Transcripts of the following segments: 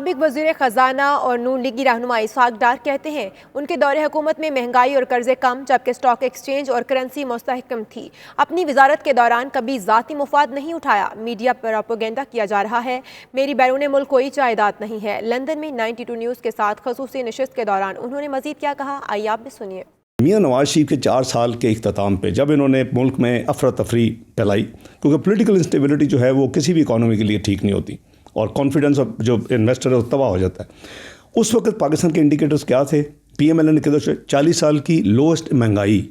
سابق وزیر خزانہ اور نون لیگی رہنما اسحاق ڈار کہتے ہیں ان کے دور حکومت میں مہنگائی اور قرضے کم جبکہ اسٹاک ایکسچینج اور کرنسی مستحکم تھی. اپنی وزارت کے دوران کبھی ذاتی مفاد نہیں اٹھایا. میڈیا پر پروپیگنڈا کیا جا رہا ہے. میری بیرون ملک کوئی جائیداد نہیں ہے. لندن میں 92 نیوز کے ساتھ خصوصی نشست کے دوران انہوں نے مزید کیا کہا, آئیے آپ بھی سنیے. میاں نواز شریف کے 4 سال کے اختتام پہ جب انہوں نے ملک میں افراتفری پھیلائی, کیونکہ پولیٹیکل انسٹیبلٹی جو ہے وہ کسی بھی اکانومی کے لیے ٹھیک نہیں ہوتی اور کانفیڈنس جو انویسٹر ہے وہ تباہ ہو جاتا ہے. اس وقت پاکستان کے انڈیکیٹرز کیا تھے؟ پی ایم ایل نے کہا 40 سال کی لوسٹ مہنگائی,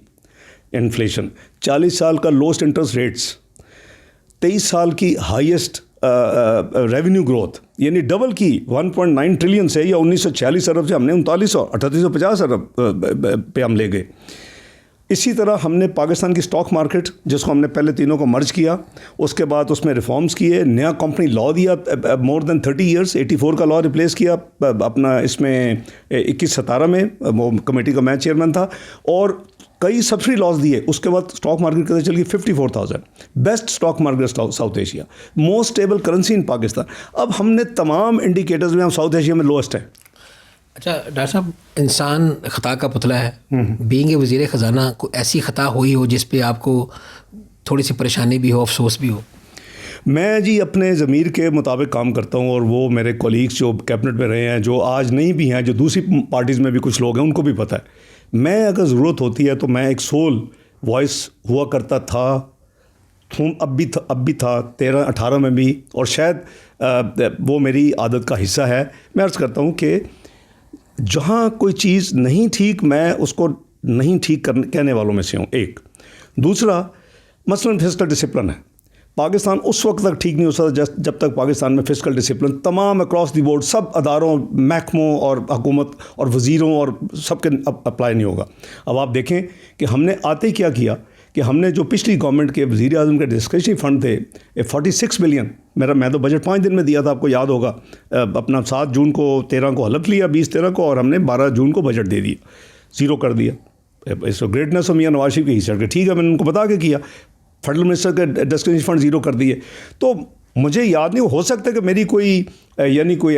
انفلیشن, 40 سال کا لوسٹ انٹرسٹ ریٹس, 23 سال کی ہائیسٹ ریونیو گروتھ, یعنی ڈبل کی 1.9 ٹریلین سے یا 1946 ارب سے ہم نے 3850 ارب پہ ہم لے گئے. اسی طرح ہم نے پاکستان کی اسٹاک مارکیٹ جس کو ہم نے پہلے تینوں کو مرج کیا, اس کے بعد اس میں ریفارمز کیے, نیا کمپنی لا دیا, مور دین 30 ایئرس 84 کا لا ریپلیس کیا اپنا, اس میں 21-17 میں وہ کمیٹی کا میں چیئرمین تھا, اور کئی سبسڈی لاس دیے. اس کے بعد اسٹاک مارکیٹ کہتے چل گئی 54,000, best stock market South Asia, most stable currency in Pakistan. اب ہم نے تمام انڈیکیٹرز میں ہم ساؤتھ ایشیا میں لوسٹ ہیں. اچھا ڈاکٹر صاحب, انسان خطا کا پتلا ہے. بینگ اے وزیر خزانہ کو ایسی خطا ہوئی ہو جس پہ آپ کو تھوڑی سی پریشانی بھی ہو, افسوس بھی ہو؟ میں جی اپنے ضمیر کے مطابق کام کرتا ہوں, اور وہ میرے کولیگس جو کیبنٹ میں رہے ہیں, جو آج نہیں بھی ہیں, جو دوسری پارٹیز میں بھی کچھ لوگ ہیں, ان کو بھی پتہ ہے. میں اگر ضرورت ہوتی ہے تو میں ایک سول وائس ہوا کرتا تھا, اب بھی تھا 13-18 میں بھی, اور شاید وہ میری عادت کا حصہ ہے. میں عرض کرتا ہوں کہ جہاں کوئی چیز نہیں ٹھیک, میں اس کو نہیں ٹھیک کہنے والوں میں سے ہوں. ایک دوسرا مثلاً فسکل ڈسپلن ہے. پاکستان اس وقت تک ٹھیک نہیں ہو سکتا جب تک پاکستان میں فسکل ڈسپلن تمام اکراس دی بورڈ سب اداروں, محکموں اور حکومت اور وزیروں اور سب کے اپلائی نہیں ہوگا. اب آپ دیکھیں کہ ہم نے آتے کیا کہ ہم نے جو پچھلی گورنمنٹ کے وزیر اعظم کے ڈسکریشنری فنڈ تھے 46 بلین, میں تو بجٹ 5 دن میں دیا تھا, آپ کو یاد ہوگا. اپنا 7 جون کو 13 کو حلف لیا, 20-13 کو, اور ہم نے 12 جون کو بجٹ دے دیا, زیرو کر دیا. اس کو گریٹنس آف میاں نواز شریف کی حصہ کے, ٹھیک ہے, میں نے ان کو بتا کے کیا. فیڈرل منسٹر کے ڈسکریشنری فنڈ زیرو کر دیے. تو مجھے یاد نہیں ہو سکتا کہ میری کوئی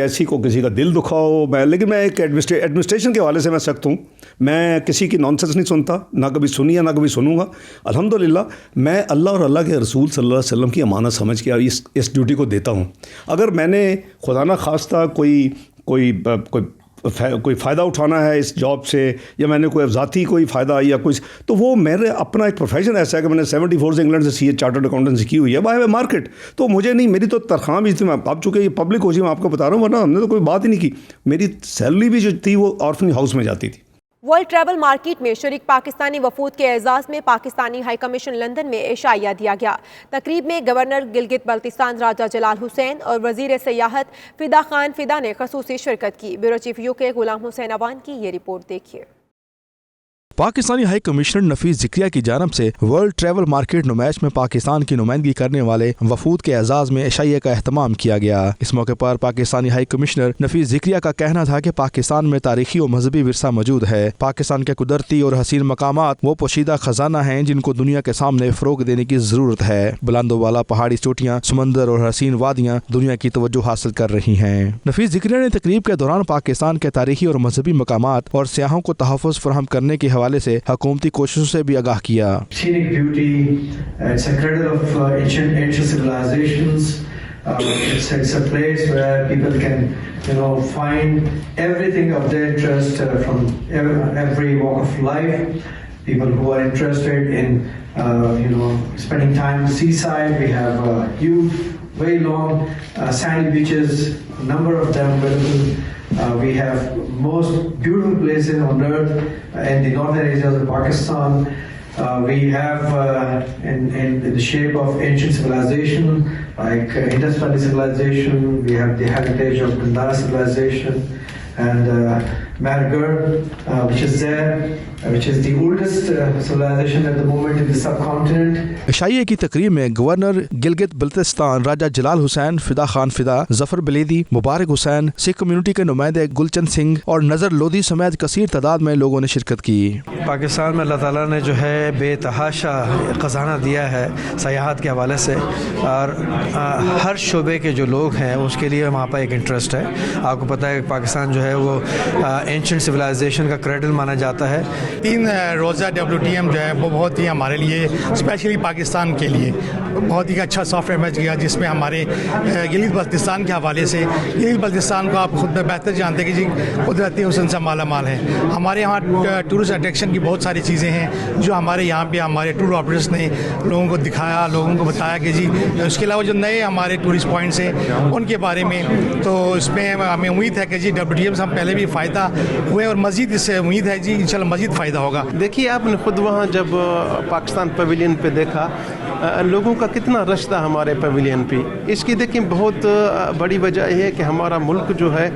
ایسی کو کسی کا دل دکھا ہو, لیکن میں ایک ایڈمنسٹریشن کے حوالے سے میں سخت ہوں. میں کسی کی نانسنس نہیں سنتا, نہ کبھی سنی ہے نہ کبھی سنوں گا. الحمدللہ میں اللہ اور اللہ کے رسول صلی اللہ علیہ وسلم کی امانت سمجھ کے اس ڈیوٹی کو دیتا ہوں. اگر میں نے خدا نہ خواستہ کوئی فائدہ اٹھانا ہے اس جاب سے, یا میں نے کوئی ذاتی کوئی فائدہ یا کوئی, تو وہ میرے اپنا ایک پروفیشن ایسا ہے کہ میں نے 74 سے انگلینڈ سے چارٹرڈ اکاؤنٹنسی کی ہوئی ہے بائی مارکیٹ. تو مجھے نہیں, میری تو تنخواہ بھی تھی, میں اب چونکہ یہ پبلک ہو جی میں آپ کو بتا رہا ہوں, ورنہ ہم نے تو کوئی بات ہی نہیں کی. میری سیلری بھی جو تھی وہ آرفن ہاؤس میں جاتی تھی. ورلڈ ٹریول مارکیٹ میں شریک پاکستانی وفود کے اعزاز میں پاکستانی ہائی کمیشن لندن میں عشائیہ دیا گیا. تقریب میں گورنر گلگت بلتستان راجہ جلال حسین اور وزیر سیاحت فدا خان فدا نے خصوصی شرکت کی. Bureau chief UK Ghulam Hussain Awan کی یہ رپورٹ دیکھیے. پاکستانی ہائی کمشنر نفیس ذکریہ کی جانب سے ورلڈ ٹریول مارکیٹ نمائش میں پاکستان کی نمائندگی کرنے والے وفود کے اعزاز میں عشائیہ کا اہتمام کیا گیا. اس موقع پر پاکستانی ہائی کمشنر نفیس ذکریہ کا کہنا تھا کہ پاکستان میں تاریخی اور مذہبی ورثہ موجود ہے. پاکستان کے قدرتی اور حسین مقامات وہ پوشیدہ خزانہ ہیں جن کو دنیا کے سامنے فروغ دینے کی ضرورت ہے. بلند و بالا پہاڑی چوٹیاں, سمندر اور حسین وادیاں دنیا کی توجہ حاصل کر رہی ہیں. نفیس ذکریہ نے تقریب کے دوران پاکستان کے تاریخی اور مذہبی مقامات اور سیاحوں کو تحفظ فراہم کرنے کے حوالے سے حکومتی کوششوں سے بھی آگاہ کیا. Scenic beauty, it's a cradle of ancient civilizations. It's a place where people can, find everything of their interest from every walk of life. People who are interested in, spending time at the seaside. We have huge, very long sandy beaches, a number of them available. We have most beautiful places on earth in the northern areas of Pakistan. We have in the shape of ancient civilization like Indus Valley civilization. We have the heritage of Gandhara civilization, and Margar, which is there, which is the oldest civilization at the moment in the subcontinent. عشائیے کی تقریب میں governor Gilgit Baltistan راجہ جلال حسین، فدا خان فدا، ظفر بلیدی، مبارک حسین، سکھ community کے نمائندے گلچند سنگھ اور نظر لودھی سمیت کثیر تعداد میں لوگوں نے شرکت کی۔ پاکستان میں اللہ تعالیٰ نے جو ہے بے تحاشا خزانہ دیا ہے سیاحت کے حوالے سے، اور ہر شعبے کے جو لوگ ہیں اس کے لیے وہاں پر ایک انٹرسٹ ہے۔ آپ کو پتہ ہے کہ پاکستان جو ہے وہ اینشنٹ سویلائزیشن کا کریڈل مانا جاتا ہے۔ 3 روزہ WTM جو ہے وہ بہت ہی ہمارے لیے اسپیشلی پاکستان کے لیے بہت ہی اچھا سافٹ ویئر میچ گیا، جس میں ہمارے گلگت بلتستان کے حوالے سے، گلگت بلتستان کو آپ خود میں بہتر جانتے کہ جی قدرتی حسن سے مالا مال ہے۔ ہمارے یہاں ٹورسٹ اٹریکشن کی بہت ساری چیزیں ہیں جو ہمارے یہاں پہ ہمارے ٹور آپریٹرس نے لوگوں کو دکھایا، لوگوں کو بتایا کہ جی اس کے علاوہ جو نئے ہمارے ٹورسٹ پوائنٹس ہیں ان کے بارے میں، تو اس میں ہمیں امید ہے کہ جی WTM سے ہم پہلے بھی فائدہ ہوئے اور مزید اس سے امید ہے جی انشاءاللہ مزید فائدہ ہوگا۔ دیکھیے آپ نے خود وہاں جب پاکستان پیویلین پہ دیکھا لوگوں کا کتنا رش تھا ہمارے پیویلین پہ، اس کی دیکھیں بہت بڑی وجہ یہ ہے کہ ہمارا ملک جو ہے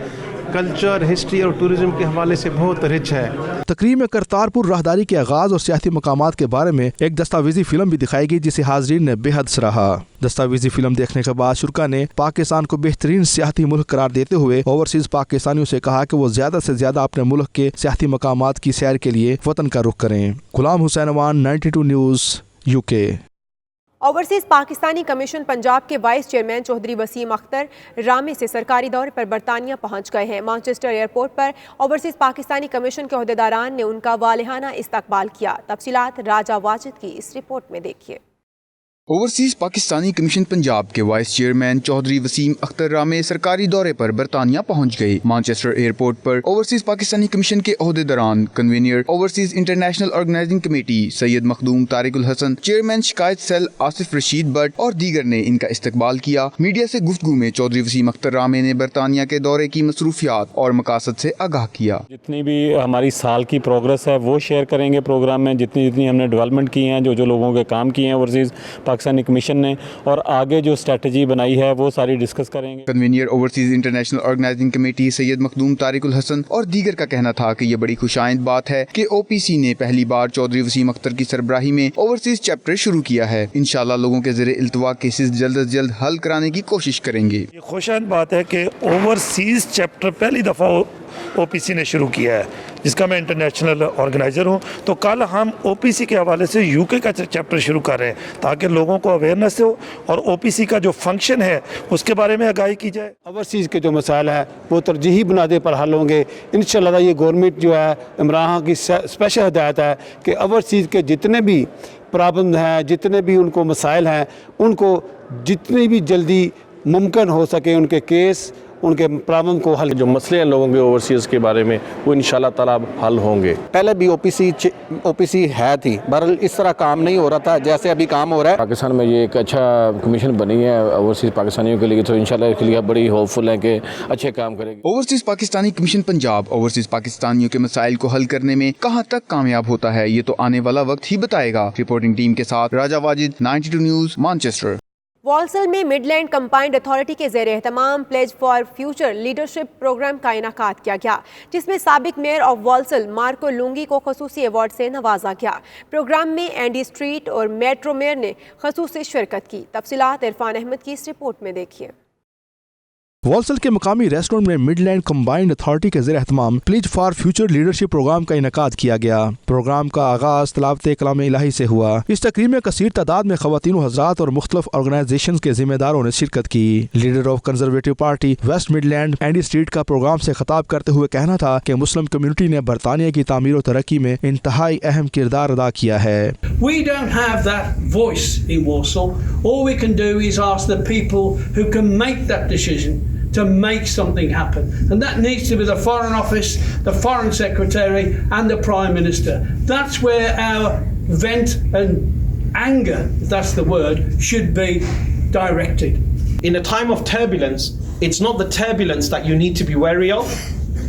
کلچر، ہسٹری اور ٹورزم کے حوالے سے بہت رچ ہے۔ تقریب میں کرتارپور راہداری کے آغاز اور سیاحتی مقامات کے بارے میں ایک دستاویزی فلم بھی دکھائی گئی جسے حاضرین نے بے حد سراہا۔ دستاویزی فلم دیکھنے کے بعد شرکا نے پاکستان کو بہترین سیاحتی ملک قرار دیتے ہوئے اوورسیز پاکستانیوں سے کہا کہ وہ زیادہ سے زیادہ اپنے ملک کے سیاحتی مقامات کی سیر کے لیے وطن کا رخ کریں۔ Ghulam Hussain Awan, 92 news, UK۔ Overseas Pakistani commission Punjab کے وائس چیئرمین چودھری وسیم اختر رامے سے سرکاری دورے پر برطانیہ پہنچ گئے ہیں۔ مانچسٹر ایئرپورٹ پر اوورسیز پاکستانی کمیشن کے عہدیداران نے ان کا والہانہ استقبال کیا۔ تفصیلات راجہ واجد کی اس رپورٹ میں دیکھیے۔ اوورسیز پاکستانی کمیشن پنجاب کے وائس چیئرمین چودھری وسیم اختر رامے سرکاری دورے پر برطانیہ پہنچ گئے۔ مانچسٹر ایئرپورٹ پر اوورسیز پاکستانی کمیشن کے عہدیداران، convener overseas international organising committee Syed Makhdoom Tariq Alhasan, chairman شکایت سیل آصف رشید بٹ اور دیگر نے ان کا استقبال کیا۔ میڈیا سے گفتگو میں چودھری وسیم اختر رامے نے برطانیہ کے دورے کی مصروفیات اور مقاصد سے آگاہ کیا۔ جتنی بھی ہماری سال کی پروگرس ہے وہ شیئر کریں گے پروگرام میں، جتنی ہم نے ڈیولپمنٹ کی ہیں، جو لوگوں کے کام کیے ہیں اوورسیز پاکستانی کمیشن نے، اور آگے جو اسٹریٹجی بنائی ہے وہ ساری ڈسکس کریں گے۔ Convener overseas international organising committee Syed Makhdoom Tariq Alhasan اور دیگر کا کہنا تھا کہ یہ بڑی خوشائند بات ہے کہ OPC نے پہلی بار چودھری وسیم اختر کی سربراہی میں اوورسیز چیپٹر شروع کیا ہے۔ انشاءاللہ لوگوں کے زیر التوا کیسز جلد از جلد حل کرانے کی کوشش کریں گے۔ یہ خوشائند بات ہے کہ اوورسیز چیپٹر پہلی دفعہ OPC نے شروع کیا ہے، جس کا میں انٹرنیشنل آرگنائزر ہوں۔ تو کل ہم OPC کے حوالے سے UK کا چیپٹر شروع کر رہے ہیں تاکہ لوگوں کو اویئرنیس ہو اور OPC کا جو فنکشن ہے اس کے بارے میں آگاہی کی جائے۔ اوورسیز کے جو مسائل ہیں وہ ترجیحی بنیادوں پر حل ہوں گے انشاءاللہ۔ یہ گورنمنٹ جو ہے عمران کی اسپیشل ہدایت ہے کہ اوورسیز کے جتنے بھی پرابلم ہیں، جتنے بھی ان کو مسائل ہیں، ان کو جتنی بھی جلدی ممکن ہو سکے ان کے کیس، ان کے پرابلم کو حل، جو مسئلے ہیں لوگوں کے اوورسیز کے بارے میں وہ انشاءاللہ تعالیٰ حل ہوں گے۔ پہلے بھی OPC ہے تھی، بہرحال اس طرح کام نہیں ہو رہا تھا جیسے ابھی کام ہو رہا ہے۔ پاکستان میں یہ ایک اچھا کمیشن بنی ہے اوورسیز پاکستانیوں کے لیے، تو انشاءاللہ اس کے لیے بڑی ہوپ فل ہیں کہ اچھے کام کرے گی۔ Overseas Pakistani commission Punjab overseas پاکستانیوں کے مسائل کو حل کرنے میں کہاں تک کامیاب ہوتا ہے یہ تو آنے والا وقت ہی بتائے گا۔ رپورٹنگ ٹیم کے ساتھ Raja Wajid, 92 news, Manchester. Walsall میں مڈ لینڈ کمبائنڈ اتھارٹی کے زیر اہتمام pledge for future leadership programme کا انعقاد کیا گیا، جس میں سابق mayor of Walsall Marco Longhi کو خصوصی ایوارڈ سے نوازا گیا۔ پروگرام میں اینڈی اسٹریٹ اور میٹرو میئر نے خصوصی شرکت کی۔ تفصیلات عرفان احمد کی اس رپورٹ میں دیکھیے۔ والسل کے مقامی ریسٹورنٹ میں مڈ لینڈ کمبائنڈ اتھارٹی کے زیر اہتمام pledge for future leadership programme کا انعقاد کیا گیا۔ پروگرام کا آغاز تلاوت کلام الہی سے ہوا۔ اس تقریب میں کثیر تعداد میں خواتین و حضرات اور مختلف آرگنائزیشنز کے ذمہ داروں نے شرکت کی۔ Leader of Conservative party West Midland Andy Street کا پروگرام سے خطاب کرتے ہوئے کہنا تھا کہ مسلم کمیونٹی نے برطانیہ کی تعمیر و ترقی میں انتہائی اہم کردار ادا کیا ہے۔ We don't have that voice in Walsall. All we can do is ask the people who can make that decision to make something happen, and that needs to be the Foreign Office, the Foreign Secretary and the Prime Minister. That's where our vent and anger, if that's the word, should be directed. In a time of turbulence, it's not the turbulence that you need to be wary of,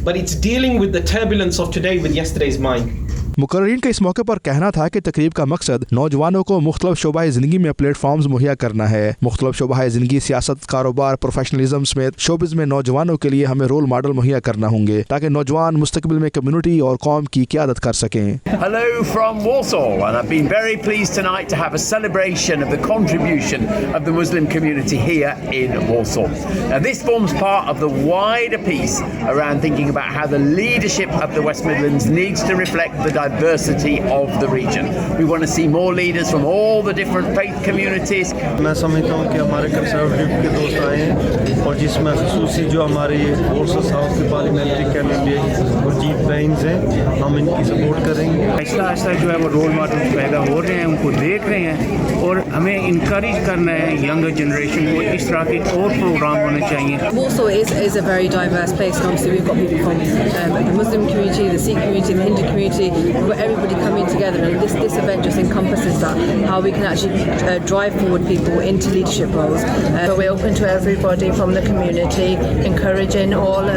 but it's dealing with the turbulence of today with yesterday's mind. मुकर्रीन का इस मौके पर कहना था कि तकरीब का मकसद नौजवानों को मुख्तलिफ शोबाए ज़िंदगी में प्लेटफॉर्म्स मुहैया करना है। मुख्तलिफ शोबाए ज़िंदगी, सियासत, कारोबार, प्रोफेशनलिज्म समेत शोबिज़ में नौजवानों के लिए हमें रोल मॉडल मुहैया करना होंगे ताकि नौजवान मुस्तकबिल में कम्युनिटी और कौम की क़यादत कर सकें। Hello from Warsaw, and I've been very pleased tonight to have a celebration of the contribution of the Muslim community here in Warsaw. Now this forms part of the wider piece around thinking about how the leadership of the West Midlands needs to reflect the diversity of the region. We want to see more leaders from all the different faith communities. मैं समझता हूँ कि हमारे conservative के दोस्त आए हैं और जिसमें ख़ुसूसी जो हमारे वॉर्सो साउथ के पार्लियामेंट्री कैंडिडेट गुरजीत बेंस हैं, हम इनकी सपोर्ट करेंगे। आहिस्ता आहिस्ता जो है वो रोल मॉडल पैदा हो रहे हैं, उनको देख रहे हैं और हमें इनकरेज करना है यंगर जनरेशन को। इस तरह के और प्रोग्राम होने चाहिए। Warsaw is a very diverse place, and obviously we've got people from the Muslim community, the Sikh community, the Hindu community. We've got everybody coming together, and this event just encompasses that, how we can actually drive forward people into leadership roles. But we're open to everybody from the community, encouraging all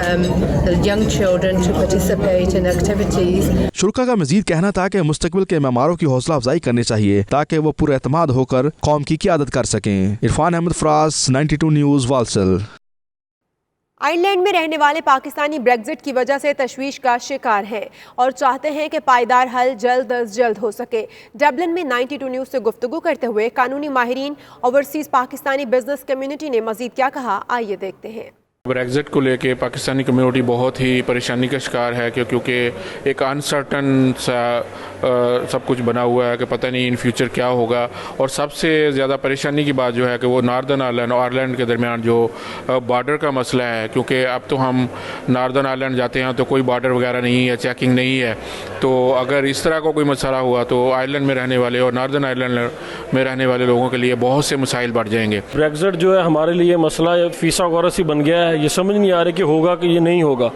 the young children to participate in activities. शुरका का मजीद कहना था कि मुस्तकबिल के मेमारों की हौसला अफजाई करनी चाहिए ताकि वो पुरएतमाद होकर कौम की क़यादत कर सकें। इरफान अहमद फराज, 92 न्यूज़, वालसल। आयरलैंड में रहने वाले पाकिस्तानी ब्रेग्जिट की वजह से तशवीश का शिकार हैं और चाहते हैं कि पायदार हल जल्द अज जल्द हो सके। डबलिन में 92 न्यूज़ से गुफ्तगू करते हुए कानूनी माहिरीन ओवरसीज़ पाकिस्तानी बिजनेस कम्युनिटी ने मज़ीद क्या कहा, आइए देखते हैं। ब्रेग्जिट को लेके पाकिस्तानी कम्युनिटी बहुत ही परेशानी का शिकार है क्योंकि एक अनसर्टन सा सब कुछ बना हुआ है कि पता नहीं इन फ्यूचर क्या होगा। और सबसे ज़्यादा परेशानी की बात जो है कि वो नार्दर्न आयरलैंड और आयरलैंड के दरमियान जो बॉर्डर का मसला है, क्योंकि अब तो हम नार्दर्न आयरलैंड जाते हैं तो कोई बॉर्डर वगैरह नहीं है, चेकिंग नहीं है। तो अगर इस तरह का कोई मसला हुआ तो आयरलैंड में रहने वाले और नार्दर्न आयरलैंड में रहने वाले लोगों के लिए बहुत से मसाइल बढ़ जाएंगे। ब्रेग्जिट जो है हमारे लिए मसला फीसा गौरसी बन गया है, ये समझ नहीं आ रहा कि होगा कि ये नहीं होगा।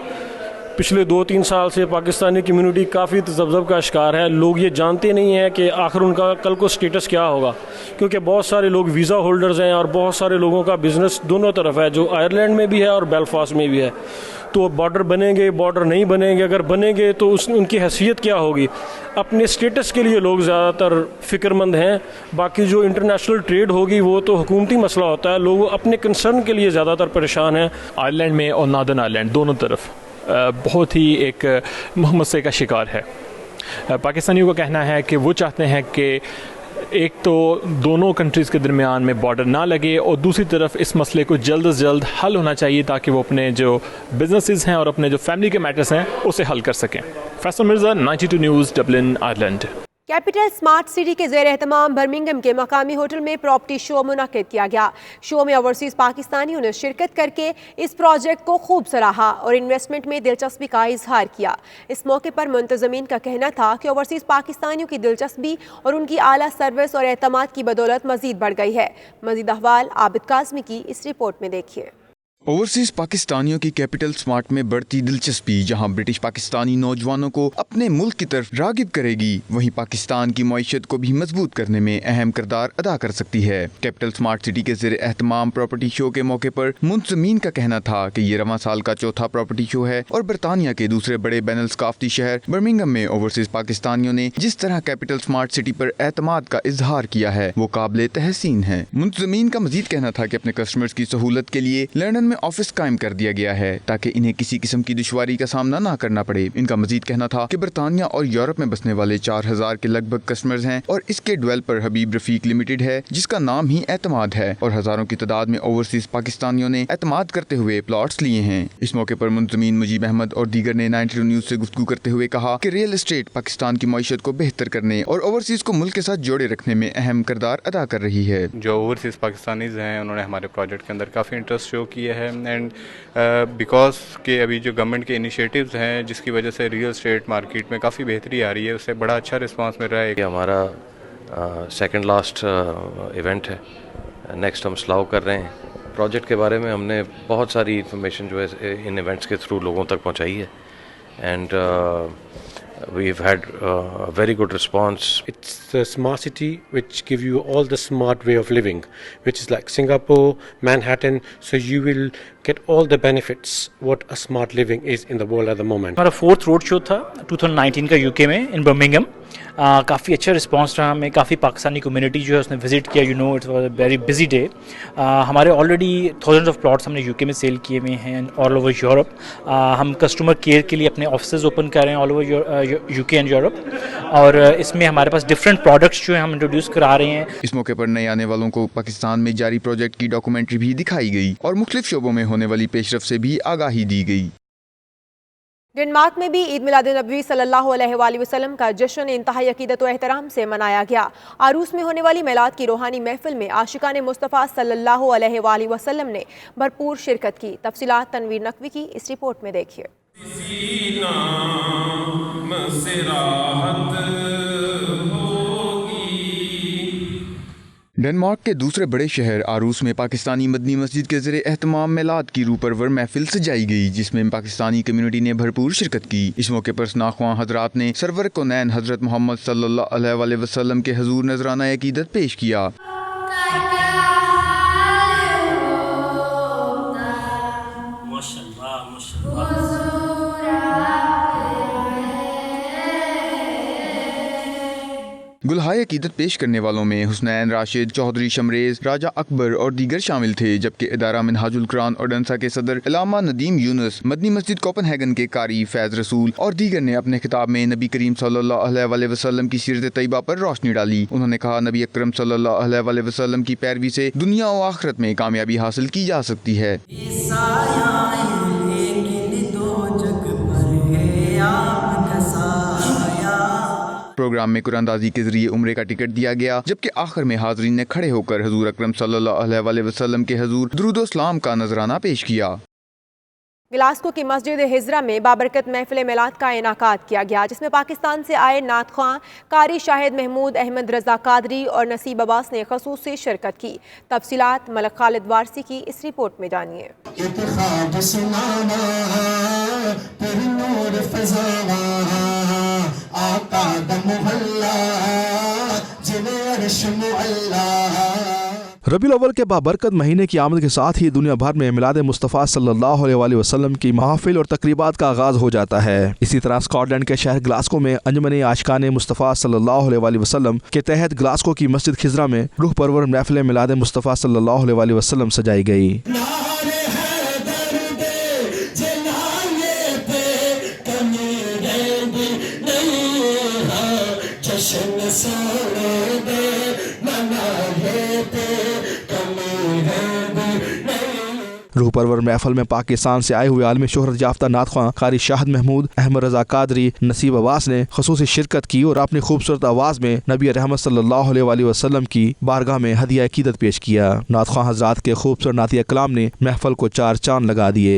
पिछले 2-3 साल से पाकिस्तानी कम्युनिटी काफ़ी तज़ब्ज़ब का शिकार है। लोग ये जानते नहीं हैं कि आखिर उनका कल को स्टेटस क्या होगा, क्योंकि बहुत सारे लोग वीज़ा होल्डर्स हैं और बहुत सारे लोगों का बिज़नेस दोनों तरफ है, जो आयरलैंड में भी है और बेलफास्ट में भी है। तो बॉर्डर बनेंगे, बॉर्डर नहीं बनेंगे, अगर बनेंगे तो उनकी हैसियत क्या होगी। अपने स्टेटस के लिए लोग ज़्यादातर फ़िक्रमंद हैं, बाकी जो इंटरनेशनल ट्रेड होगी वो तो हुकूमती मसला होता है। लोग अपने कंसर्न के लिए ज़्यादातर परेशान हैं। आयरलैंड में और नार्दर्न आयरलैंड दोनों तरफ बहुत ही एक मसले का शिकार है। पाकिस्तानियों का कहना है कि वो चाहते हैं कि एक तो दोनों कंट्रीज़ के दरमियान में बॉर्डर ना लगे और दूसरी तरफ इस मसले को जल्द से जल्द हल होना चाहिए ताकि वो अपने जो बिजनेसेस हैं और अपने जो फैमिली के मैटर्स हैं उसे हल कर सकें। Faisal Mirza, 92 news, Dublin, Ireland. Capital smart city के ज़ेर एहतमाम बर्मिंघम के मकामी होटल में प्रॉपर्टी शो मुनक़िद किया गया। शो में ओवरसीज़ पाकिस्तानियों ने शिरकत करके इस प्रोजेक्ट को खूब सराहा और इन्वेस्टमेंट में दिलचस्पी का इजहार किया। इस मौके पर मुंतज़मीन का कहना था कि ओवरसीज़ पाकिस्तानियों की दिलचस्पी और उनकी आला सर्विस और एतमाद की बदौलत मज़ीद बढ़ गई है। मज़ीद अहवाल आबिद काज़मी की इस रिपोर्ट में देखिए। ओवरसीज पाकिस्तानियों की कैपिटल स्मार्ट में बढ़ती दिलचस्पी जहां ब्रिटिश पाकिस्तानी नौजवानों को अपने मुल्क की तरफ रागिब करेगी, वहीं पाकिस्तान की मईशत को भी मजबूत करने में अहम किरदार अदा कर सकती है। कैपिटल स्मार्ट सिटी के ज़ेर एहतमाम प्रॉपर्टी शो के मौके पर मुंतज़मीन का कहना था कि ये रवां साल का चौथा प्रॉपर्टी शो है और बरतानिया के दूसरे बड़े बैनुल सकाफती शहर बर्मिंघम में ओवरसीज पाकिस्तानियों ने जिस तरह कैपिटल स्मार्ट सिटी पर एतमाद का इजहार किया है वो काबिल तहसीन है। मुंतज़मीन का मजीद कहना था कि अपने कस्टमर्स की सहूलत के लिए लंदन में ऑफिस कायम कर दिया गया है ताकि इन्हें किसी किस्म की दुश्वारी का सामना ना करना पड़े। इनका मजीद कहना था कि बरतानिया और यूरोप में बसने वाले 4000 के लगभग कस्टमर्स हैं और इसके डेवलपर हबीब रफीक लिमिटेड है जिसका नाम ही एतमाद है और हजारों की तादाद में ओवरसीज पाकिस्तानियों ने एतमाद करते हुए प्लॉट्स लिए हैं। इस मौके पर मुंतज़मीन मुजीब अहमद और दीगर ने 92 न्यूज़ से गुफ्तगू करते हुए कहा कि रियल एस्टेट पाकिस्तान की मईशत को बेहतर करने और ओवरसीज को मुल्क के साथ जोड़े रखने में अहम किरदार अदा कर रही है। जो ओवरसीज पाकिस्तानीज हैं उन्होंने हमारे प्रोजेक्ट के अंदर काफ़ी इंटरेस्ट शो किया है एंड बिकॉज के अभी जो गवर्नमेंट के इनिशिएटिव्स हैं जिसकी वजह से रियल एस्टेट मार्केट में काफ़ी बेहतरी आ रही है, उससे बड़ा अच्छा रिस्पांस मिल रहा है। ये हमारा सेकंड लास्ट इवेंट है, नेक्स्ट हम स्लाव कर रहे हैं। प्रोजेक्ट के बारे में हमने बहुत सारी इन्फॉर्मेशन जो है इन इवेंट्स के थ्रू लोगों तक पहुंचाई है and we've had a very good response. It's the smart city which give you all the smart way of living, which is like Singapore, Manhattan, so you will get all the benefits what a smart living is in the world at the moment. हमारा 4th road show था 2019 का UK में इन Birmingham. काफ़ी अच्छा response रहा हमें. काफ़ी Pakistani community जो है उसने विजिट किया. You know it's was a very busy day. हमारे ऑलरेडी थाउजेंड्स ऑफ प्लॉट्स हमने यूके में सेल किए हुए हैं ऑल ओवर यूरोप. हम कस्टमर केयर के लिए अपने ऑफिसेज ओपन कर रहे हैं all over UK and Europe. और इसमें हमारे पास डिफरेंट प्रोडक्ट्स जो है हम इंट्रोड्यूस करा रहे हैं. इस मौके पर नए आने वालों को पाकिस्तान में जारी प्रोजेक्ट की डॉक्यूमेंट्री भी दिखाई गई और मुख्तलिफ शोबों में होने वाली पेशरफ से भी आगाही दी गई. डेनमार्क में भी ईद मिलाद-उन-नबी सल्लल्लाहु अलैहि वसल्लम का जश्न इंतहाई अकीदत व एहतराम से मनाया गया. आरूस में होने वाली मिलाद की रूहानी महफिल में आशिकाने मुस्तफ़ा सल्लल्लाहु अलैहि वसल्लम ने भरपूर शिरकत की. तफसीलात तनवीर नकवी की इस रिपोर्ट में देखिए. डेनमार्क के दूसरे बड़े शहर आरूस में पाकिस्तानी मदनी मस्जिद के ज़रिए एहतमाम मिलाद की रूह परवर महफिल सजाई गई, जिसमें पाकिस्तानी कम्युनिटी ने भरपूर शिरकत की. इस मौके पर सनाख्वां हजरात ने सरवर कौनैन हजरत मोहम्मद सल्लल्लाहु अलैहि वसल्लम के हुजूर नजराना अकीदत पेश किया. गुलहाय अकीदत पेश करने वालों में हुसनैन राशिद, चौधरी शमरेज, राजा अकबर और दीगर शामिल थे, जबकि इदारा मिनहाजुल कुरान ओडेंसा के सदर इलामा नदीम यूनुस, मदनी मस्जिद कोपनहेगन के कारी फैज रसूल और दीगर ने अपने खिताब में नबी करीम सल्लल्लाहु अलैहि वसल्लम की सीरत तैयबा पर रोशनी डाली. उन्होंने कहा, नबी अकरम सल्लल्लाहु अलैहि वसल्लम की पैरवी से दुनिया और आखिरत में कामयाबी हासिल की जा सकती है. प्रोग्राम में कुरानदाजी के जरिए उम्रे का टिकट दिया गया, जबकि आखिर में हाजरीन ने खड़े होकर हुजूर अकरम सल्लल्लाहु अलैहि वसल्लम के हुजूर दुरूद सलाम का नजराना पेश किया. ग्लासगो की मस्जिद हिजरा में बाबरकत महफिल मिलाद का इनाकात किया गया, जिसमें पाकिस्तान से आए नात ख्वां कारी शाहिद महमूद अहमद रजा कादरी और नसीब अब्बास ने खसूसी शिरकत की. तफसीलात मलक खालिद वारसी की इस रिपोर्ट में जानिए. रबीउल अव्वल के बाबरकत महीने की आमद के साथ ही दुनिया भर में मिलाद मुस्तफ़ा सल्लल्लाहु अलैहि वसल्लम की महफिल और तकरीबात का आगाज़ हो जाता है. इसी तरह स्कॉटलैंड के शहर ग्लासगो में अंजुमन आशिकाने मुस्तफ़ा सल्लल्लाहु अलैहि वसल्लम के तहत ग्लासगो की मस्जिद खिजरा में रूह परवर महफिल मिलाद मुस्तफ़ा सल्लल्लाहु अलैहि वसल्लम सजाई गई. रूह परवर महफल में पाकिस्तान से आए हुए आलमी शोहरत याफ्ता नात ख्वां कारी शाहिद महमूद अहमद रजा कादरी नसीब अब्बास ने खसूसी शिरकत की और अपनी खूबसूरत आवाज़ में नबी रहमत सल्लल्लाहु अलैहि वसल्लम की बारगाह में हदिया अकीदत पेश किया. नात ख्वां हज़रात के खूबसूरत नातिया कलाम ने महफल को चार चांद लगा दिए.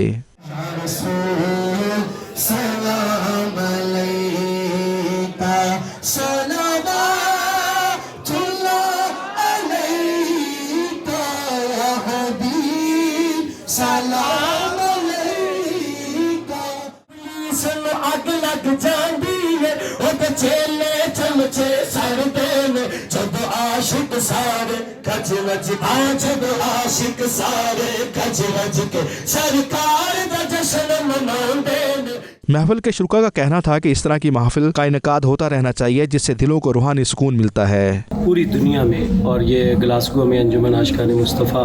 महफिल के शुरा का कहना था कि इस तरह की महफिल का इनकाद होता रहना चाहिए, जिससे दिलों को रूहानी सुकून मिलता है. पूरी दुनिया में और ये ग्लासगो में अंजुमन आशिकाने मुस्तफ़ा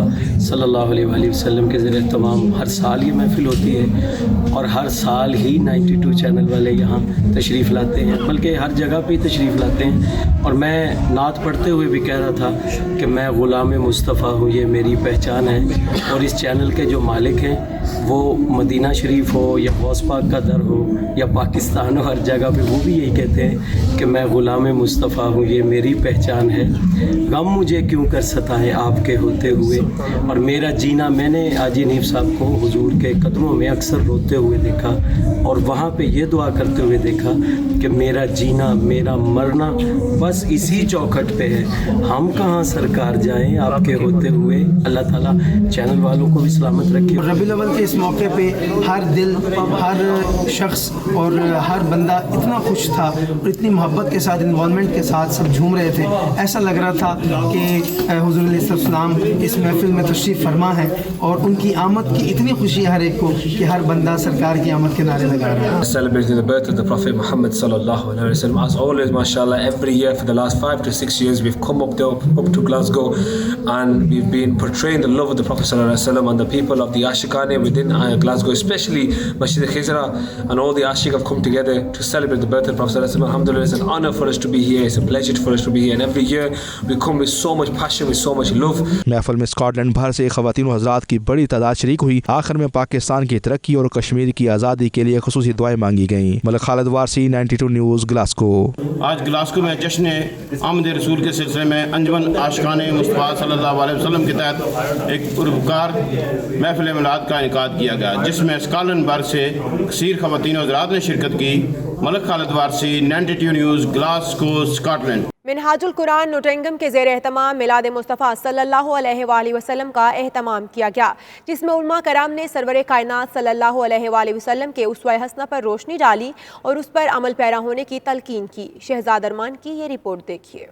सल्लल्लाहु अलैहि वसल्लम के ज़रिए तमाम हर साल ये महफिल होती है और हर साल ही 92 चैनल वाले यहाँ तशरीफ़ लाते हैं, बल्कि हर जगह पे तशरीफ़ लाते हैं. और मैं नात पढ़ते हुए भी कह रहा था कि मैं ग़ुलाम मुस्तफ़ा हूँ, ये मेरी पहचान है. और इस चैनल के जो मालिक हैं वो मदीना शरीफ हो या गौस पाक का दर हो या पाकिस्तान हो, हर जगह पे वो भी यही कहते हैं कि मैं ग़ुलाम मुस्तफ़ा हूँ, ये मेरी पहचान है. गम मुझे क्यों कर सताए आपके होते हुए. और मेरा जीना, मैंने आजी हनीफ साहब को हुजूर के कदमों में अक्सर रोते हुए देखा और वहाँ पे ये दुआ करते हुए देखा कि मेरा जीना मेरा मरना बस इसी चौखट पे है, हम कहाँ सरकार जाएं आपके होते हुए. अल्लाह ताला चैनल वालों को भी सलामत रखे. रबीउल अव्वल کہ اس موقع پہ ہر دل، ہر شخص اور ہر بندہ اتنا خوش تھا اور اتنی محبت کے ساتھ، انوالومنٹ کے ساتھ سب جھوم رہے تھے. ایسا لگ رہا تھا کہ حضور علیہ السلام اس محفل میں تشریف فرما ہے اور ان کی آمد کی اتنی خوشی ہے ہر ایک کو کہ ہر بندہ سرکار کی آمد کے نعرے لگا رہا ہے. Celebrating the birth of the Prophet Muhammad sallallahu alaihi wasallam. As always, mashallah, every year for the last 5 to 6 years we've come up to Glasgow and we've been portraying the love of the Prophet sallallahu alaihi wasallam, and the people of the Ashikane within Glasgow, especially Masjid Khizra, and all the Ashik have come together to celebrate the birth of the Prophet sallallahu alaihi wasallam. Alhamdulillah, it's an honor for us to be here. It's a pleasure for us to be here, and every year we come with so much passion, with so much love. محفل میں Scott land بھر سے خواتین و حضرات کی بڑی تعداد شریک ہوئی. آخر میں پاکستان کی ترقی اور کشمیر کی آزادی کے لیے خصوصی دعائیں مانگی گئیں. ملک خالد وارسی، 92 نیوز، گلاسکو. آج گلاسکو میں جشن آمد رسول کے سلسلے میں انجمن عاشقان مصطفیٰ صلی اللہ علیہ وسلم کے تحت ایک پروکار محفل میلاد کا انعقاد کیا گیا، جس میں اسکاٹلینڈ بھر سے کثیر خواتین و حضرات نے شرکت کی. ملک خالد وارسی، 92 نیوز، گلاسکو، اسکاٹ لینڈ. منہاج القرآن نوٹنگم کے زیر اہتمام میلاد مصطفیٰ صلی اللہ علیہ وآلہ وسلم کا اہتمام کیا گیا، جس میں علماء کرام نے سرور کائنات صلی اللہ علیہ وآلہ وسلم کے اسوہ حسنہ پر روشنی ڈالی اور اس پر عمل پیرا ہونے کی تلقین کی. شہزاد ارمان کی یہ رپورٹ دیکھیے.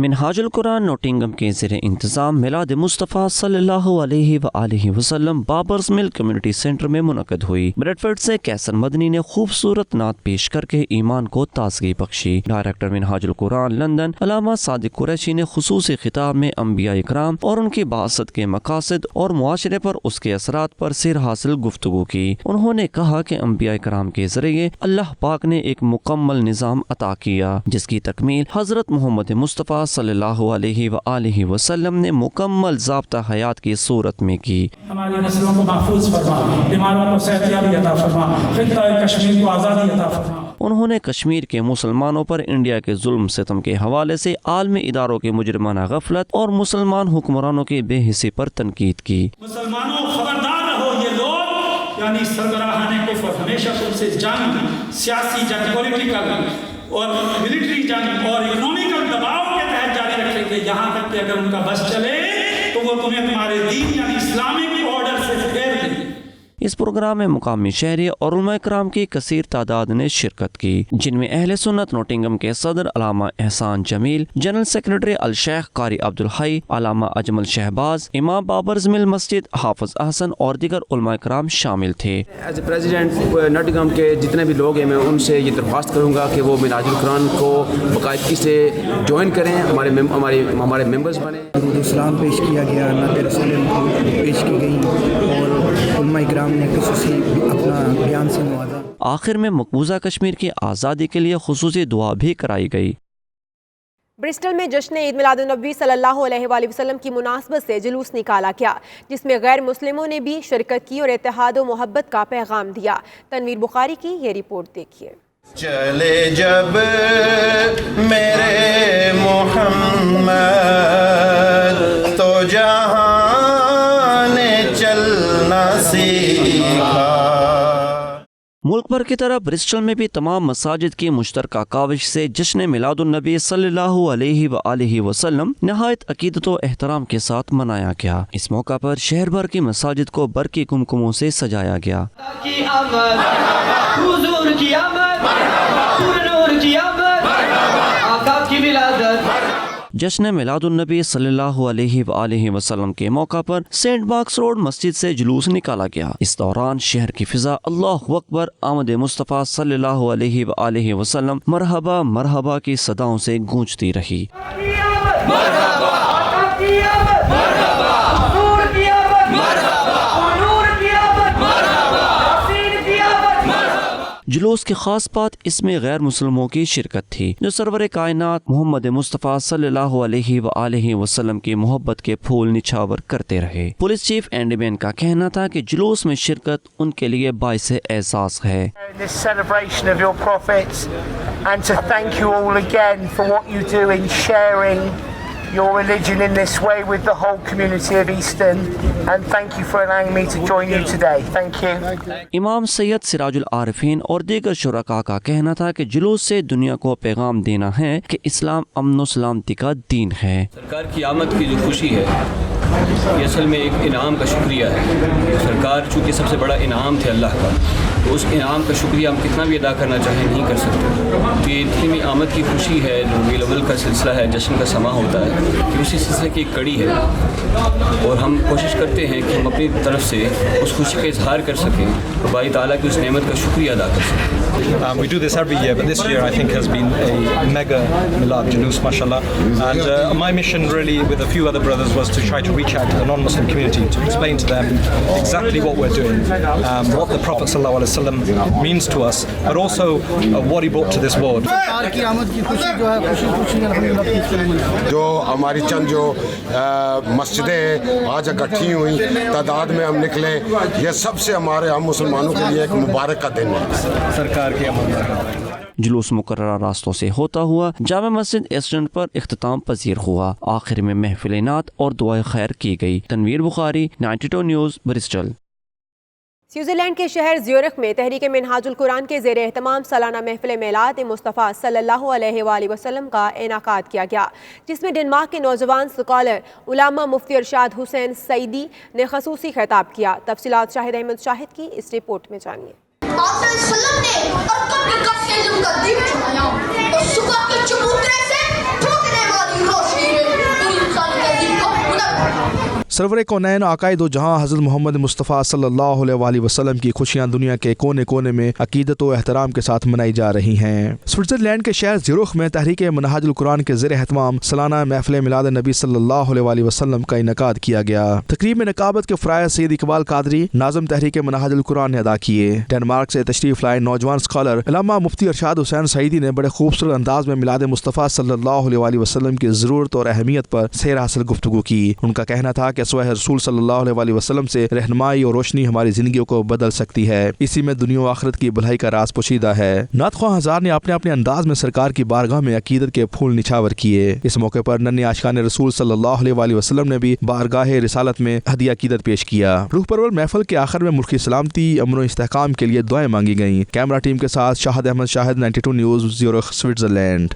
منہاج القرآن نوٹنگم کے زیر انتظام میلاد مصطفیٰ صلی اللہ علیہ وآلہ وسلم بابرز مل کمیونٹی سینٹر میں منعقد ہوئی. بریڈفورڈ سے کیسر مدنی نے خوبصورت نعت پیش کر کے ایمان کو تازگی بخشی. ڈائریکٹر منہاج القرآن لندن علامہ صادق قریشی نے خصوصی خطاب میں انبیاء اکرام اور ان کی بعثت کے مقاصد اور معاشرے پر اس کے اثرات پر سیر حاصل گفتگو کی. انہوں نے کہا کہ انبیاء اکرام کے ذریعے اللہ پاک نے ایک مکمل نظام عطا کیا، جس کی تکمیل حضرت محمد مصطفیٰ صلی اللہ علیہ وآلہ وسلم نے مکمل ضابطہ حیات کی صورت میں کی. ہماری نسلوں کو محفوظ فرما، بیماروں کو صحتیابی عطا فرما، خطہ کشمیر کو آزادی عطا فرما. انہوں نے کشمیر کے مسلمانوں پر انڈیا کے ظلم ستم کے حوالے سے عالمی اداروں کے مجرمانہ غفلت اور مسلمان حکمرانوں کے بے حسی پر تنقید کی. مسلمانوں خبردار رہو، یہ لوگ یعنی سربراہان کفر ہمیشہ تم سے جنگ، سیاسی جنگ، پولیٹیکل اور ملٹری جنگ اور اکنامیکل دباؤ کے تحت جاری رکھیں گے، یہاں تک کہ اگر ان کا بس چلے تو وہ تمہیں تمہارے دین یعنی اسلامک آرڈر سے پھیر دیں گے. اس پروگرام میں مقامی شہری اور علماء کرام کی کثیر تعداد نے شرکت کی، جن میں اہل سنت نوٹنگم کے صدر علامہ احسان جمیل، جنرل سیکرٹری الشیخ قاری عبدالحی، علامہ اجمل شہباز، امام بابرز مل مسجد حافظ احسن اور دیگر علماء کرام شامل تھے. ایز اے پریزیڈنٹ نوٹنگم کے جتنے بھی لوگ ہیں، میں ان سے یہ درخواست کروں گا کہ وہ میلاد القرآن کو باقاعدگی سے جوائن کریں، ہمارے ممبرز بنیں. درود السلام پیش کیا گیا، نعت رسول پیش کی گئی اور علماء کرام نے خصوصی اپنا بیان سے نوازا. آخر میں مقبوضہ کشمیر کی آزادی کے لیے خصوصی دعا بھی کرائی گئی. برسٹل میں جشن عید میلاد النبی صلی اللہ علیہ وآلہ وسلم کی مناسبت سے جلوس نکالا گیا، جس میں غیر مسلموں نے بھی شرکت کی اور اتحاد و محبت کا پیغام دیا. تنویر بخاری کی یہ رپورٹ دیکھیے. چلے جب میرے محمد تو جہاں نے چلنا سیکھا. ملک بھر کی طرح برسٹل میں بھی تمام مساجد کی مشترکہ کاوش سے جشن میلاد النبی صلی اللہ علیہ وآلہ وسلم نہایت عقیدت و احترام کے ساتھ منایا گیا. اس موقع پر شہر بھر کی مساجد کو برقی کمکموں سے سجایا گیا. جشن میلاد النبی صلی اللہ علیہ وآلہ وسلم کے موقع پر سینٹ باکس روڈ مسجد سے جلوس نکالا گیا. اس دوران شہر کی فضا اللہ اکبر، آمد مصطفیٰ صلی اللہ علیہ وآلہ وسلم، مرحبا مرحبا کی صداؤں سے گونجتی رہی. جلوس کی خاص بات اس میں غیر مسلموں کی شرکت تھی، جو سرور کائنات محمد مصطفیٰ صلی اللہ علیہ وآلہ وسلم کی محبت کے پھول نچھاور کرتے رہے. پولیس چیف اینڈی بین کا کہنا تھا کہ جلوس میں شرکت ان کے لیے باعث اعزاز ہے. your religion in this way with the whole community of Easton, and thank you for allowing me to join you today. Thank you. इमाम सैयद सिराजुल आरिफीन और दीगर शुरका का कहना था कि जुलूस से दुनिया को पैगाम देना है कि इस्लाम अमन व सलामती का दीन है। सरकार की आमद की जो खुशी है ये असल में एक इनाम का शुक्रिया है। सरकार चूँकि सबसे बड़ा इनाम थे अल्लाह का, तो उस इनाम का शुक्रिया हम कितना भी अदा करना चाहें नहीं कर सकते। कि इतनी आमद की खुशी है, जो रबीउल अव्वल का सिलसिला है, जश्न का समा होता है, कि उसी सिलसिले की एक कड़ी है और हम कोशिश करते हैं कि हम अपनी तरफ से उस खुशी का इजहार कर सकें और बाई ताला की उस नेमत का शुक्रिया अदा कर सकें। We do this every year, but this year I think has been a mega Milad Julus, mashallah. And my mission really with a few other brothers was to try to reach out to the non-Muslim community to explain to them exactly what we're doing, what the Prophet sallallahu alaihi wasallam means to us, but also what he brought to this world. जो हमारी चंद जो मस्जिदें आज इकट्ठी हुई तादाद में हम निकले, ये सबसे हमारे हम मुसलमानों के लिए एक मुबारक का दिन है। सरकार की अमल जुलूस मुकर्रर रास्तों से होता हुआ जामा मस्जिद एस्टन पर इख्तिताम पजीर हुआ। आखिर में महफिल नात और दुआ खैर की गई। Tanveer Bukhari, 92 news, Bristol. Switzerland के शहर ज्यूरिख में तहरीक मिनहाजुल कुरान के ज़ेर एहतमाम सालाना महफिल मिलाद मुस्तफ़ा सल्लल्लाहु अलैहि वसल्लम का इनाकाद किया गया, जिसमें डेनमार्क के नौजवान स्कॉलर उलामा मुफ्ती इरशाद हुसैन सईदी ने खसूसी खिताब किया। तफसीलात शाहिद अहमद शाहिद की इस रिपोर्ट में जानिए। सरवर कौनैन आकाए दो जहां हज़रत मोहम्मद मुस्तफ़ा सल्लल्लाहु अलैहि वसल्लम की खुशियां दुनिया के कोने कोने में अकीदत व एहतराम के साथ मनाई जा रही हैं। स्विट्जरलैंड के शहर ज़्यूरिख में तहरीक मिनहाजुल कुरान के ज़ेर एहतमाम सालाना महफिल मिलाद नबी सल्लल्लाहु अलैहि वसल्लम का इनकाद किया गया। तकरीब में नकाबत के फ़राइज़ सैयद इकबाल कादरी नाज़म तहरीक मिनहाजुल कुरान ने अदा किए। डेनमार्क से तशरीफ़ लाए नौजवान स्कॉलर उलामा मुफ्ती इरशाद हुसैन सईदी ने बड़े खूबसूरत अंदाज में मिलाद मुस्तफ़ा सल्लल्लाहु अलैहि वसल्लम की ज़रूरत और अहमियत पर सैर हासिल गुफ्तगू की। उनका कहना था कि सुबह रसूल सल्लल्लाहु अलैहि वसल्लम से रहनुमाई और रोशनी हमारी जिंदगियों को बदल सकती है। इसी में दुनिया व आखिरत की भलाई का राज पोशीदा है। नात ख्वाह हज़ार ने अपने अपने अंदाज में सरकार की बारगाह में अकीदत के फूल निछावर किए। इस मौके पर नन्हे आशिकान रसूल सल्लल्लाहु अलैहि वसल्लम ने भी बारगाह रिसालत में हदिया अकीदत पेश किया। रूह परवर महफिल के आखिर में मुल्की सलामती, अमन व इस्तेहकाम के लिए दुआएं मांगी गईं। कैमरा टीम के साथ Shahid Ahmed Shahid, 92 news, Zurich, Switzerland.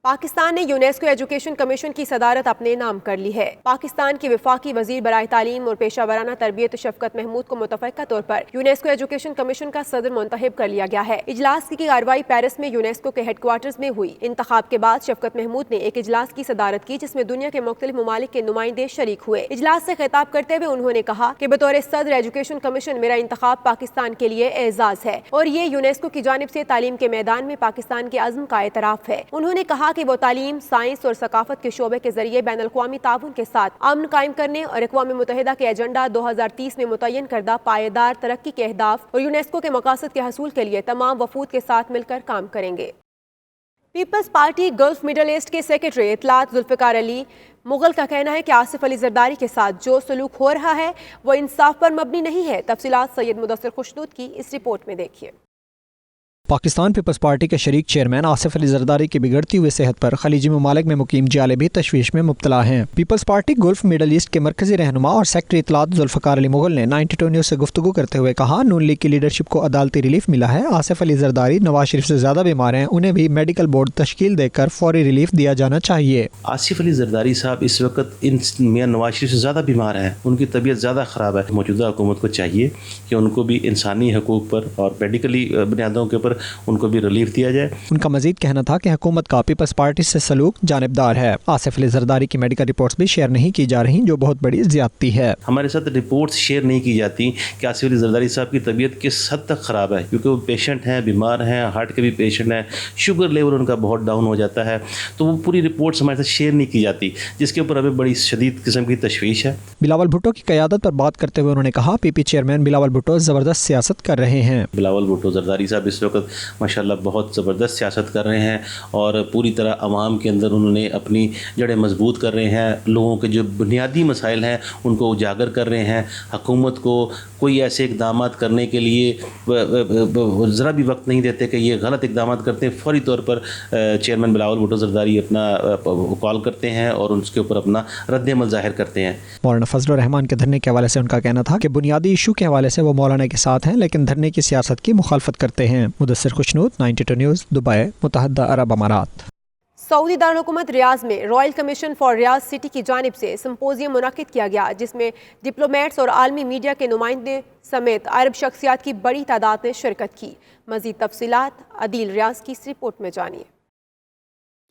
Pakistan ने यूनेस्को एजुकेशन कमीशन की सदारत अपने नाम कर ली है। पाकिस्तान के वफाकी वजीर बराए तालीम और पेशा वराना तरबियत शफकत महमूद को मुतफ़क्का तौर पर यूनेस्को एजुकेशन कमीशन का सदर मुंतखब कर लिया गया है। इजलास की कार्रवाई पेरिस में यूनेस्को के हेडक्वार्टर्स में हुई। इंतखाब के बाद शफकत महमूद ने एक इजलास की सदारत की, जिसमें दुनिया के मुख्तलिफ ममालिक के नुमाइंदे शरीक हुए। इजलास से खिताब करते हुए उन्होंने कहा कि बतौर सदर एजुकेशन कमीशन मेरा इंतखाब पाकिस्तान के लिए एजाज है और ये यूनेस्को की जानिब से तालीम के मैदान में पाकिस्तान के अज़्म का एतराफ़ है। उन्होंने कहा कि वो तालीम, साइंस और सकाफत के शोबे के जरिए बैन अल-क़वामी ताउन के साथ अमन कायम करने और अक़वाम मुत्तहिदा के एजेंडा 2030 में मुतय्यन करदा पायदार तरक्की के अहदाफ और यूनेस्को के मकासद के हसूल के लिए तमाम वफूद के साथ मिलकर काम करेंगे। Peoples Party Gulf Middle East के सेक्रेटरी इत्तलात जुल्फ़िकार अली मुगल का कहना है कि आसिफ अली जरदारी के साथ जो सलूक हो रहा है वो इंसाफ पर मबनी नहीं है। तफसीलात सैयद मुदस्सिर खुशनूद की इस रिपोर्ट में देखिए। पाकिस्तान पीपल्स पार्टी के शरीक चेयरमैन आसिफ अली जरदारी की बिगड़ती हुई सेहत पर खलीजी ममालिक में मुकीम जाले भी तशवीश में मुब्तला हैं। Peoples Party Gulf Middle East के मरकजी रहनुमा और सेक्रेटरी इत्तलात जुल्फ़िकार अली मुगल ने 92 न्यूज़ से गुफ्तगू करते हुए कहा, नून लीग की लीडरशिप को अदालती रिलीफ मिला है। आसिफ अली जरदारी नवाज शरीफ से ज़्यादा बीमार हैं, उन्हें भी मेडिकल बोर्ड तश्कील देकर फौरी रिलीफ दिया जाना चाहिए। आसिफ अली जरदारी साहब इस वक्त इन मियां नवाज शरीफ से ज़्यादा बीमार हैं, उनकी तबीयत ज़्यादा ख़राब है। मौजूदा हुकूमत को चाहिए कि उनको भी इंसानी हकूक़ पर और मेडिकली बुनियादों के ऊपर उनको भी दिया जाए। उनका मजीद कहना था कि हुकूमत का पीपल्स पार्टी से सलूक जानिबदार है। आसिफ अली जरदारी की मेडिकल रिपोर्ट्स भी शेयर नहीं की जा रही, जो बहुत बड़ी ज्यादती है। हमारे साथ रिपोर्ट्स शेयर नहीं की जाती कि आसिफ अली जरदारी साहब की तबीयत किस हद तक ख़राब है, क्योंकि वो पेशेंट हैं, बीमार हैं, हार्ट के भी पेशेंट हैं, शुगर लेवल उनका बहुत डाउन हो जाता है, तो वो पूरी रिपोर्ट्स हमारे साथ शेयर नहीं की जाती, जिसके ऊपर हमें बड़ी शदीद किस्म की तशवीश है। बिलावल भुट्टो की क़यादत पर बात करते हुए उन्होंने कहा, पीपी चेयरमैन बिलावल भुट्टो ज़बरदस्त सियासत कर रहे हैं। बिलावल भुट्टो जरदारी साहब इस वक्त माशाल्लाह बहुत ज़बरदस्त सियासत कर रहे हैं और पूरी तरह आवाम के अंदर उन्होंने अपनी जड़ें मजबूत कर रहे हैं, लोगों के जो बुनियादी मसाइल हैं उनको उजागर कर रहे हैं। हुकूमत को कोई ऐसे इक़दाम करने के लिए ज़रा भी वक्त नहीं देते कि ये गलत इक़दाम करते हैं, फौरी तौर पर चेयरमैन बिलावल भुट्टो ज़रदारी अपना कॉल करते हैं और उसके ऊपर अपना रद्द-ए-अमल ज़ाहिर करते हैं। मौलाना फजलुर रहमान के धरने के हवाले से उनका कहना था कि बुनियादी इशू के हवाले से वो मौलाना के साथ हैं, लेकिन धरने की सियासत की मुखालफत करते हैं। मुदस्सिर खुशनूद, 92 न्यूज़, दुबई, मुत्तहदा अरब अमारात। सऊदी दारुल-हुकूमत रियाज में royal commission for Riyadh city की जानिब से सिम्पोजियम मुनक्किद किया गया, जिसमें डिप्लोमेट्स और आलमी मीडिया के नुमाइंदे समेत अरब शख्सियात की बड़ी तादाद ने शिरकत की। मज़ीद तफसीलात अदील रियाज की इस रिपोर्ट में जानिए।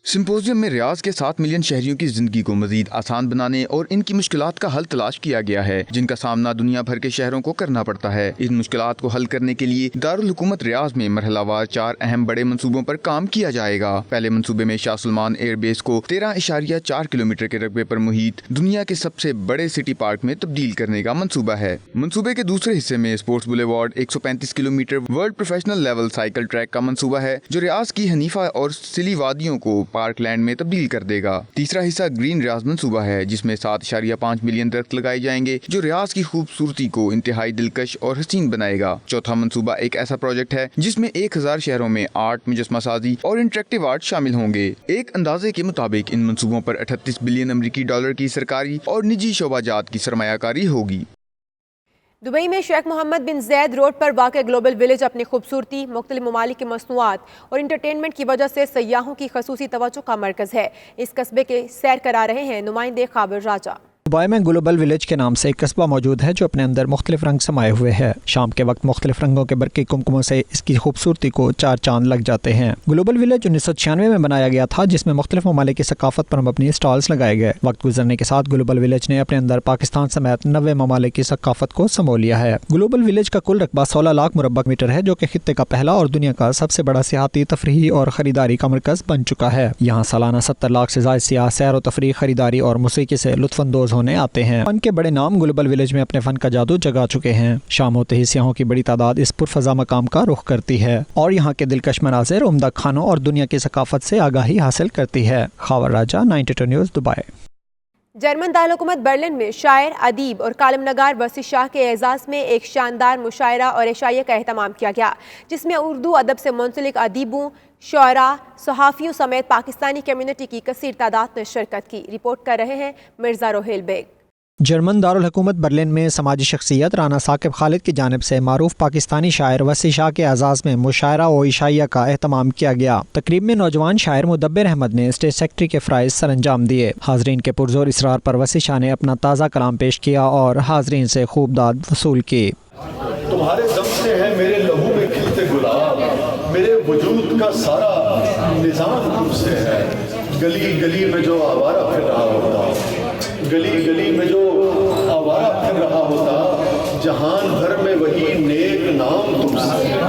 सिम्पोजियम में रियाज के 7 मिलियन शहरियों की जिंदगी को मजीद आसान बनाने और इनकी मुश्किलात का हल तलाश किया गया है, जिनका सामना दुनिया भर के शहरों को करना पड़ता है। इन मुश्किलात को हल करने के लिए दारुल हुकूमत रियाज में मरहलावार 4 अहम बड़े मंसूबों पर काम किया जाएगा। पहले मंसूबे में शाह सुलमान एयरबेस को 13.4 किलोमीटर के रकबे पर मुहित दुनिया के सबसे बड़े सिटी पार्क में तब्दील करने का मंसूबा है। मंसूबे के दूसरे हिस्से में sports boulevard 135 kilometre world professional level cycle track का मंसूबा है, जो रियाज की हनीफा और सिली वादियों को पार्क लैंड में तब्दील कर देगा। तीसरा हिस्सा ग्रीन रियाज मंसूबा है, जिसमें 7.5 मिलियन दरख्त लगाए जाएंगे, जो रियाज की खूबसूरती को इंतहाई दिलकश और हसीन बनाएगा। चौथा मंसूबा एक ऐसा प्रोजेक्ट है जिसमें 1000 शहरों में आर्ट, मुजस्मा साजी और इंटरेक्टिव आर्ट शामिल होंगे। एक अंदाजे के मुताबिक इन मंसूबों पर 38 बिलियन अमरीकी डॉलर की सरकारी और निजी शोबाजात की सरमायाकारी होगी। दुबई में शेख मोहम्मद बिन जैद रोड पर वाक़ ग्लोबल विलेज अपनी खूबसूरती, मुख्तलिफ ममालिक की मसनूआत और इंटरटेनमेंट की वजह से सयाहों की खसूसी तवज्जो का मरकज़ है। इस कस्बे के सैर करा रहे हैं नुमाइंदे काबिल राजा। दुबई में ग्लोबल विलेज के नाम से एक कस्बा मौजूद है जो अपने अंदर मुख्तलिफ रंग समाये हुए है। शाम के वक्त मुख्तलिफ रंगों के बरक़ी कुमकुमों से इसकी खूबसूरती को 4 चांद लग जाते हैं। ग्लोबल विलेज 1996 में बनाया गया था, जिसमें मुख्तलिफ ममालिक की सकाफत पर मबनी स्टॉल्स लगाए गए। वक्त गुजरने के साथ ग्लोबल विलेज ने अपने अंदर पाकिस्तान समेत 90 ममालिक की सकाफत को समो लिया है। ग्लोबल विलेज का कुल रकबा 16 लाख मुरब्बा मीटर है, जो कि खित्ते का पहला और दुनिया का सबसे बड़ा सियाहती, तफरीही और खरीदारी का मरकज बन चुका है। यहाँ सालाना 70 लाख से ज़ायद सियाह सैर व तफरीह, खरीदारी और मौसीकी से लुत्फानंदोज होने आते हैं। फन के बड़े नाम ग्लोबल विलेज में अपने फन का जादू जगा चुके हैं। शाम होते ही सियाहों की बड़ी तादाद इस पुरफजा मकाम का रुख करती है और यहाँ के दिलकश मनाज़िर, उम्दा खानों और दुनिया की सकाफत से आगाही हासिल करती है। खावर राजा, 92 न्यूज़, दुबई। जर्मन दारुल-हुकूमत बर्लिन में शायर, अदीब और कालम नगार वसी शाह के एजाज़ में एक शानदार मुशायरा और इशाइया का एहतमाम किया गया, जिसमें उर्दू अदब से मुंसलिक अदीबों, शुअरा, सहाफ़ियों समेत पाकिस्तानी कम्युनिटी की कसीर तादाद ने शिरकत की। रिपोर्ट कर रहे हैं मिर्ज़ा रोहेल बेग। जर्मन दारुल हुकूमत बर्लिन में समाजी शख्सियत राना साकिब खालिद की जानिब से मारूफ पाकिस्तानी शायर वसी शाह के एजाज़ में मुशायरा व इशाइया का एहतमाम किया गया। तकरीब में नौजवान शायर मुदब्बिर अहमद ने स्टेज सेक्रेटरी के फ़राइज़ सर अंजाम दिए। हाजरीन के पुरजोर इसरार पर वसी शाह ने अपना ताज़ा कलाम पेश किया और हाजरीन से खूब दाद वसूल की। तुम्हारे दम से है मेरे लहू में खिलते गुलाब, मेरे वजूद का सारा निज़ाम तुमसे है। गली गली में जो आवारा फिर रहा होता, गली गली में जो आवारा फिर रहा होता, जहान भर में वही नेक नाम तुमसे।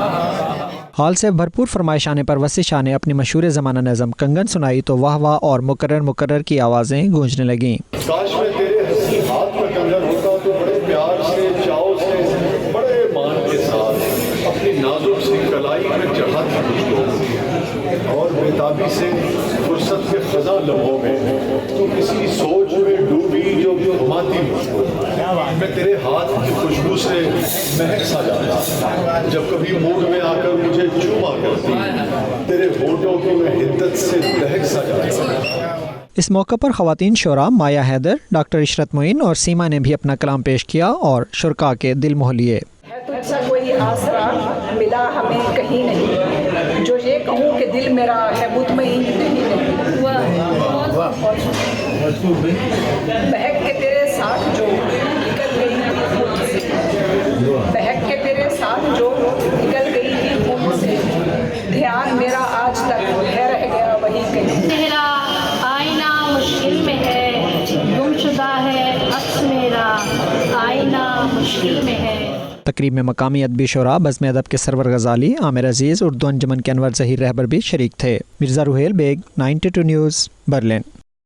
हाल से भरपूर फरमाइश आने पर वसी शाह ने अपनी मशहूर ज़माना नज़म कंगन सुनाई तो वाह वाह और मुकर्रर मुकर्रर की आवाज़ें गूंजने लगीं। काश में तेरे हंसी हाथ में कंगन होता तो बड़े प्यार से, चाव से, बड़े मान के साथ अपनी नाजुक सी कलाई में चढ़ाती मुझको, और बेताबी से फुर्सत के खज़ा लम्हों में तो किसी सोच में डूबी जो घुमाती मुझको। मैं तेरे हाथ की खुशबू से महक सा जाता, जब कभी मूड में आकर मुझे चूमा करती, तेरे होठों की मैं हिद्दत से दहक सा जाता। इस मौके पर ख़वातीन शोरा माया हैदर, डॉक्टर इशरत मोइन और सीमा ने भी अपना कलाम पेश किया और शुरका के दिल मोह लिए। तुझसा कोई आसरा मिला हमें कहीं नहीं, जो ये कहूँ कि दिल मेरा है मुतमईन नहीं। बहक के तेरे साथ जो निकल गई थी खून से, बहक के तेरे साथ जो निकल गई थी खून से, ध्यान मेरा आज तक है रह गया वही कहीं। तेरा आईना मुश्किल में है, गुमशुदा है अक्स मेरा, आईना मुश्किल में है। तकरीब में मकामी अदबी शोरा, बज़्म अदब के सरवर गज़ाली, आमिर अजीज़, उर्दू अंजमन के अनवर ज़हीर रहबर भी शरीक थे। Mirza Ruhail Baig, 92 news, Berlin.